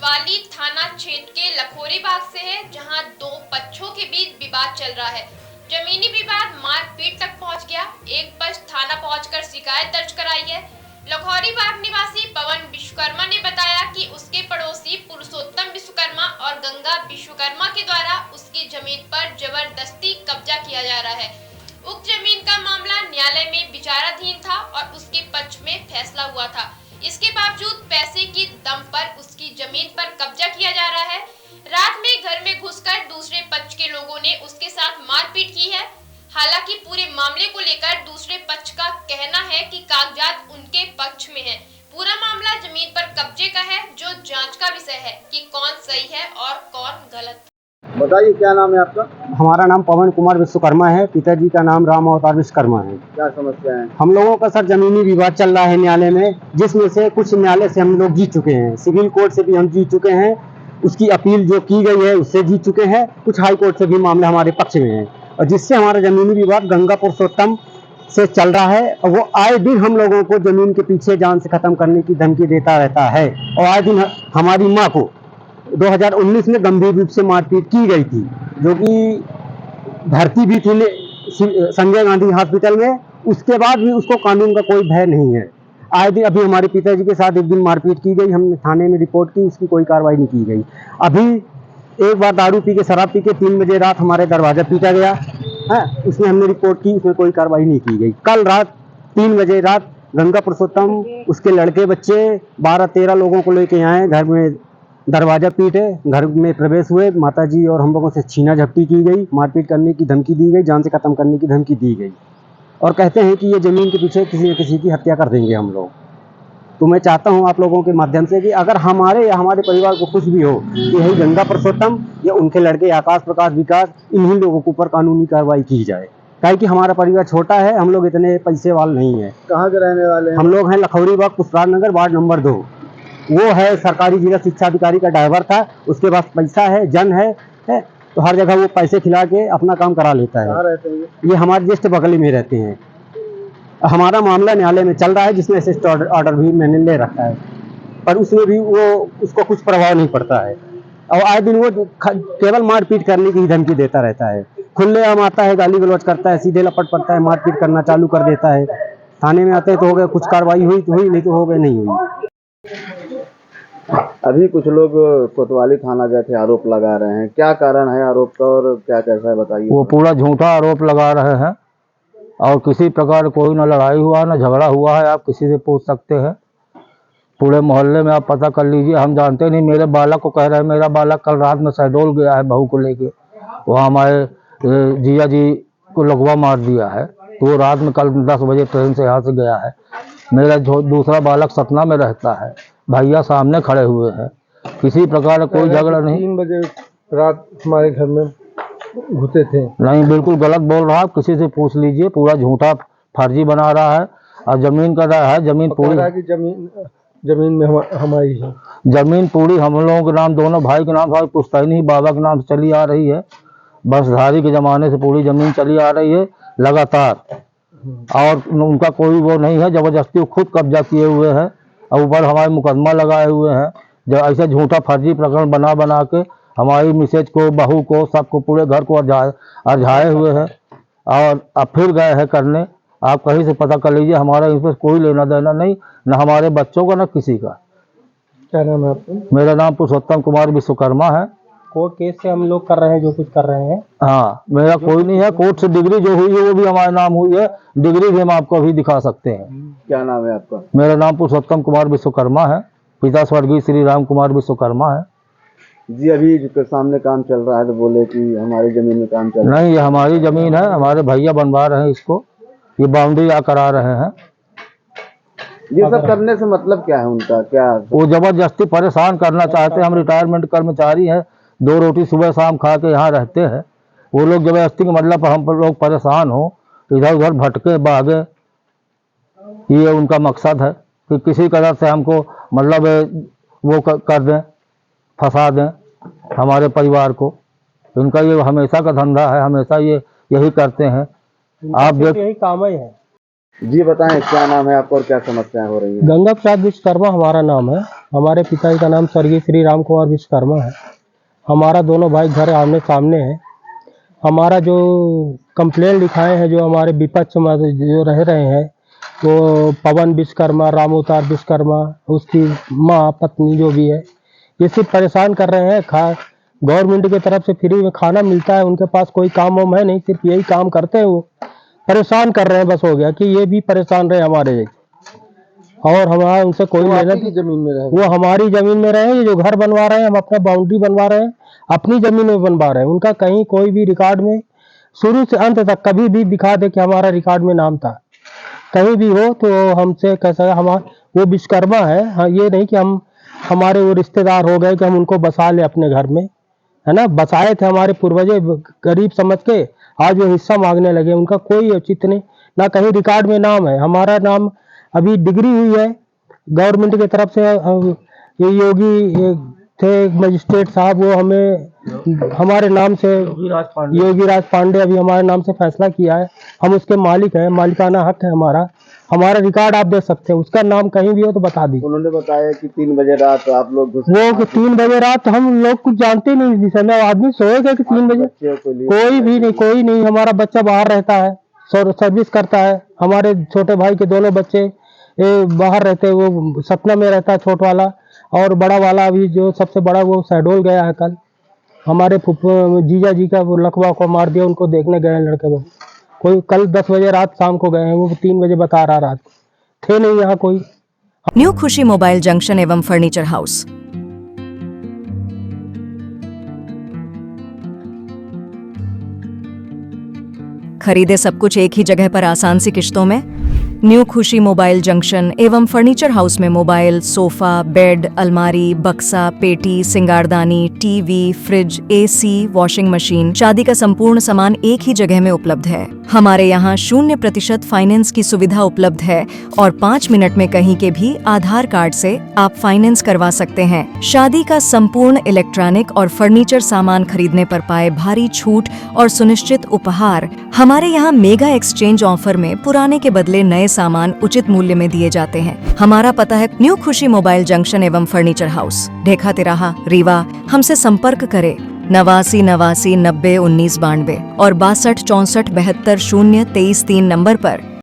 कोतवाली थाना क्षेत्र के लखोरी बाग से है, जहां दो पक्षों के बीच विवाद चल रहा है। जमीनी विवाद मारपीट तक पहुंच गया। एक पक्ष थाना पहुंचकर शिकायत दर्ज कराई है। लखोरी बाग निवासी पवन विश्वकर्मा ने बताया कि उसके पड़ोसी पुरुषोत्तम विश्वकर्मा और गंगा विश्वकर्मा के द्वारा उसकी जमीन पर जबरदस्ती कब्जा किया जा रहा है। उक्त जमीन का मामला न्यायालय में विचाराधीन था और उसके पक्ष में फैसला हुआ था। इसके बावजूद पैसे की दम पर उसकी जमीन पर कब्जा किया जा रहा है। रात में घर में घुसकर दूसरे पक्ष के लोगों ने उसके साथ मारपीट की है। हालांकि पूरे मामले को लेकर दूसरे पक्ष का कहना है कि कागजात उनके पक्ष में है। पूरा मामला जमीन पर कब्जे का है, जो जांच का विषय है कि कौन सही है और कौन गलत। बताइए, क्या नाम है आपका? हमारा नाम पवन कुमार विश्वकर्मा है। पिताजी का नाम राम अवतार विश्वकर्मा है। क्या समस्या है? हम लोगों का सर जमीनी विवाद चल रहा है न्यायालय में, जिसमें से कुछ न्यायालय से हम लोग जीत चुके हैं। सिविल कोर्ट से भी हम जीत चुके हैं, उसकी अपील जो की गई है उससे जीत चुके हैं। कुछ हाई कोर्ट से भी मामले हमारे पक्ष में है, और जिससे हमारा जमीनी विवाद गंगा पुरुषोत्तम से चल रहा है। और वो आए दिन हम लोगों को जमीन के पीछे जान से खत्म करने की धमकी देता रहता है। और आए दिन हमारी माँ को 2019 में गंभीर रूप से मारपीट की गई थी, जो कि भर्ती भी थी संजय गांधी हॉस्पिटल में। उसके बाद भी उसको कानून का कोई भय नहीं है। आए दिन अभी हमारे पिताजी के साथ एक दिन मारपीट की गई, हमने थाने में रिपोर्ट की, उसकी कोई कार्रवाई नहीं की गई। अभी एक बार दारू पी के शराब पी के 3 बजे रात हमारे दरवाजा पीटा गया है, उसमें हमने रिपोर्ट की, उसमें कोई कार्रवाई नहीं की गई। कल रात 3 बजे रात गंगा पुरुषोत्तम उसके लड़के बच्चे 12-13 लोगों को लेके आए, घर में दरवाजा पीटे, घर में प्रवेश हुए। माताजी और हम लोगों से छीना झपटी की गई, मारपीट करने की धमकी दी गई, जान से खत्म करने की धमकी दी गई, और कहते हैं कि ये जमीन के पीछे किसी न किसी की हत्या कर देंगे हम लोग। तो मैं चाहता हूं आप लोगों के माध्यम से कि अगर हमारे या हमारे परिवार को कुछ भी हो, कि यही गंगा पुरुषोत्तम या उनके लड़के आकाश प्रकाश विकास, इन्हीं लोगों के ऊपर कानूनी कार्रवाई की जाए। काहे कि हमारा परिवार छोटा है, हम लोग इतने पैसे वाले नहीं है। कहाँ के रहने वाले हैं? हम लोग हैं लखोरी बाग, पुष्पराज नगर, वार्ड नंबर 2। वो है सरकारी जिला शिक्षा अधिकारी का ड्राइवर था, उसके पास पैसा है, जन है, तो हर जगह वो पैसे खिला के अपना काम करा लेता है। कहाँ रहते हैं? ये हमारे जस्ट बगल में रहते हैं। हमारा मामला न्यायालय में चल रहा है, जिसमें असिस्ट ऑर्डर भी मैंने ले रखा है, पर उसमें भी वो उसको कुछ प्रभाव नहीं पड़ता है। और आए दिन वो केवल मारपीट करने की धमकी देता रहता है। खुलेआम आता है, गाली गलौज करता है, सीधे लपट पड़ता है, मारपीट करना चालू कर देता है। थाने में आते हैं तो हो गए, कुछ कार्रवाई हुई तो हुई, नहीं तो हो गए, नहीं हुई। अभी कुछ लोग कोतवाली थाना गए थे, आरोप लगा रहे हैं। क्या कारण है आरोप का और क्या कैसा है, बताइए। वो पूरा झूठा आरोप लगा रहे हैं, और किसी प्रकार कोई ना लड़ाई हुआ ना झगड़ा हुआ है। आप किसी से पूछ सकते हैं, पूरे मोहल्ले में आप पता कर लीजिए। हम जानते नहीं। मेरे बालक को कह रहे हैं, मेरा बालक कल रात में शहडोल गया है बहू को लेके, वहाँ हमारे जिया जी को लगवा मार दिया है। तो वो रात में कल 10 बजे ट्रेन से यहाँ से गया है। मेरा दूसरा बालक सतना में रहता है, भैया सामने खड़े हुए हैं। किसी प्रकार कोई झगड़ा नहीं। 3 बजे रात हमारे घर में घुसे थे। नहीं, बिल्कुल गलत बोल रहा है, किसी से पूछ लीजिए। पूरा झूठा फर्जी बना रहा है, और जमीन का है, जमीन पूरी की जमीन में हमारी है। जमीन पूरी हम लोगों के नाम, दोनों भाई के नाम, पुश्तैनी बाबा के नाम से चली आ रही है। बंसधारी के जमाने से पूरी जमीन चली आ रही है लगातार, और उनका कोई वो नहीं है। जबरदस्ती खुद कब्जा किए हुए हैं, और ऊपर हमारे मुकदमा लगाए हुए हैं। जो ऐसे झूठा फर्जी प्रकरण बना के हमारी मिसेज को, बहू को, सबको, पूरे घर को अरझाए हुए हैं, और अब फिर गए हैं करने। आप कहीं से पता कर लीजिए, हमारा इस पर कोई लेना देना नहीं, न हमारे बच्चों का, न किसी का। क्या नाम है आपका? मेरा नाम पुरुषोत्तम कुमार विश्वकर्मा है। कोर्ट केस से हम लोग कर रहे हैं, जो कुछ कर रहे हैं। हाँ, मेरा कोई नहीं है। कोर्ट से डिग्री जो हुई है वो भी हमारे नाम हुई है। डिग्री भी हम आपको अभी दिखा सकते हैं। क्या नाम है आपका? मेरा नाम पुरुषोत्तम कुमार विश्वकर्मा है। पिता स्वर्गीय श्री राम कुमार विश्वकर्मा है। जी, अभी जो सामने काम चल रहा है तो बोले कि हमारी जमीन में काम चल रहा है। नहीं, ये हमारी जमीन है, हमारे भैया बनवा रहे हैं इसको, ये बाउंड्री करा रहे हैं। ये सब करने से मतलब क्या है उनका? क्या वो जबरदस्ती परेशान करना चाहते हैं। हम रिटायरमेंट कर्मचारी हैं, 2 रोटी सुबह शाम खा के यहाँ रहते हैं। वो लोग जबरदस्ती के मतलब हम लोग परेशान हो, इधर उधर भटके भागे, ये उनका मकसद है कि किसी तरह से हमको मतलब वो कर दें, फंसा दें हमारे परिवार को। इनका ये हमेशा का धंधा है, हमेशा ये यही करते हैं। आप देख, यही काम ही है। जी बताएं, क्या नाम है आपका और क्या समस्याएं हो रही हैं? गंगा प्रसाद विश्वकर्मा हमारा नाम है। हमारे पिताजी का नाम स्वर्गीय श्री राम कुमार विश्वकर्मा है। हमारा दोनों भाई घर आमने सामने है। हमारा जो कंप्लेन लिखाए हैं, जो हमारे विपक्ष में जो रह रहे हैं, वो पवन विश्वकर्मा, रामोतार विश्वकर्मा, उसकी माँ पत्नी जो भी है, ये सिर्फ परेशान कर रहे हैं। गवर्नमेंट की तरफ से फ्री में खाना मिलता है, उनके पास कोई काम वाम है नहीं, सिर्फ यही काम करते हैं। वो परेशान कर रहे हैं, बस हो गया कि ये भी परेशान रहे हमारे जैसे। और हमारा उनसे कोई लेना, जमीन में रहे? वो हमारी जमीन में रहे। ये जो घर बनवा रहे हैं, हम अपना बाउंड्री बनवा रहे हैं, अपनी जमीन में बनवा रहे हैं। उनका कहीं कोई भी रिकॉर्ड में शुरू से अंत तक कभी भी दिखा दे कि हमारा रिकॉर्ड में नाम था, कहीं भी हो तो हमसे कैसा, हमारा वो विश्वकर्मा है। हाँ, ये नहीं कि हम हमारे वो रिश्तेदार हो गए कि हम उनको बसा ले अपने घर में, है ना। बसाए थे हमारे पूर्वजे गरीब समझ के, आज वो हिस्सा मांगने लगे। उनका कोई औचित्य नहीं, ना कहीं रिकॉर्ड में नाम है। हमारा नाम अभी डिग्री हुई है गवर्नमेंट की तरफ से। ये योगी थे मजिस्ट्रेट साहब, वो हमें हमारे नाम से, योगी राज पांडे अभी हमारे नाम से फैसला किया है। हम उसके मालिक हैं, मालिकाना हक है हमारा। हमारा रिकॉर्ड आप देख सकते हैं, उसका नाम कहीं भी हो तो बता दी। उन्होंने बताया कि 3 बजे रात आप लोग वो 3 बजे रात, हम लोग कुछ जानते नहीं इस विषय में। आदमी सोए गए कि 3 बजे, कोई भी नहीं, कोई नहीं। हमारा बच्चा बाहर रहता है, सर्विस करता है। हमारे छोटे भाई के दोनों बच्चे बाहर रहते हैं। वो सतना में रहता है छोट वाला, और बड़ा वाला अभी जो सबसे बड़ा वो शहडोल गया है कल। हमारे जीजा जी का वो लकवा को मार दिया, उनको देखने गए हैं लड़के। वो कोई कल 10 बजे रात शाम को गए हैं, वो 3 बजे बता रहा रात को। थे नहीं यहाँ कोई। न्यू खुशी मोबाइल जंक्शन एवं फर्नीचर हाउस। खरीदे सब कुछ एक ही जगह पर आसान सी किश्तों में। न्यू खुशी मोबाइल जंक्शन एवं फर्नीचर हाउस में मोबाइल, सोफा, बेड, अलमारी, बक्सा, पेटी, सिंगारदानी, TV, fridge, AC, washing machine, शादी का संपूर्ण सामान एक ही जगह में उपलब्ध है। हमारे यहाँ 0% फाइनेंस की सुविधा उपलब्ध है और 5 मिनट में कहीं के भी आधार कार्ड से आप फाइनेंस करवा सकते हैं। शादी का संपूर्ण इलेक्ट्रॉनिक और फर्नीचर सामान खरीदने पर पाए भारी छूट और सुनिश्चित उपहार। हमारे यहाँ मेगा एक्सचेंज ऑफर में पुराने के बदले नए सामान उचित मूल्य में दिए जाते हैं। हमारा पता है न्यू खुशी मोबाइल जंक्शन एवं फर्नीचर हाउस, ढेखा तिराहा, रीवा। हमसे संपर्क करें 89 89 90 19 92 और 62 64 72 0 23 3 नंबर पर।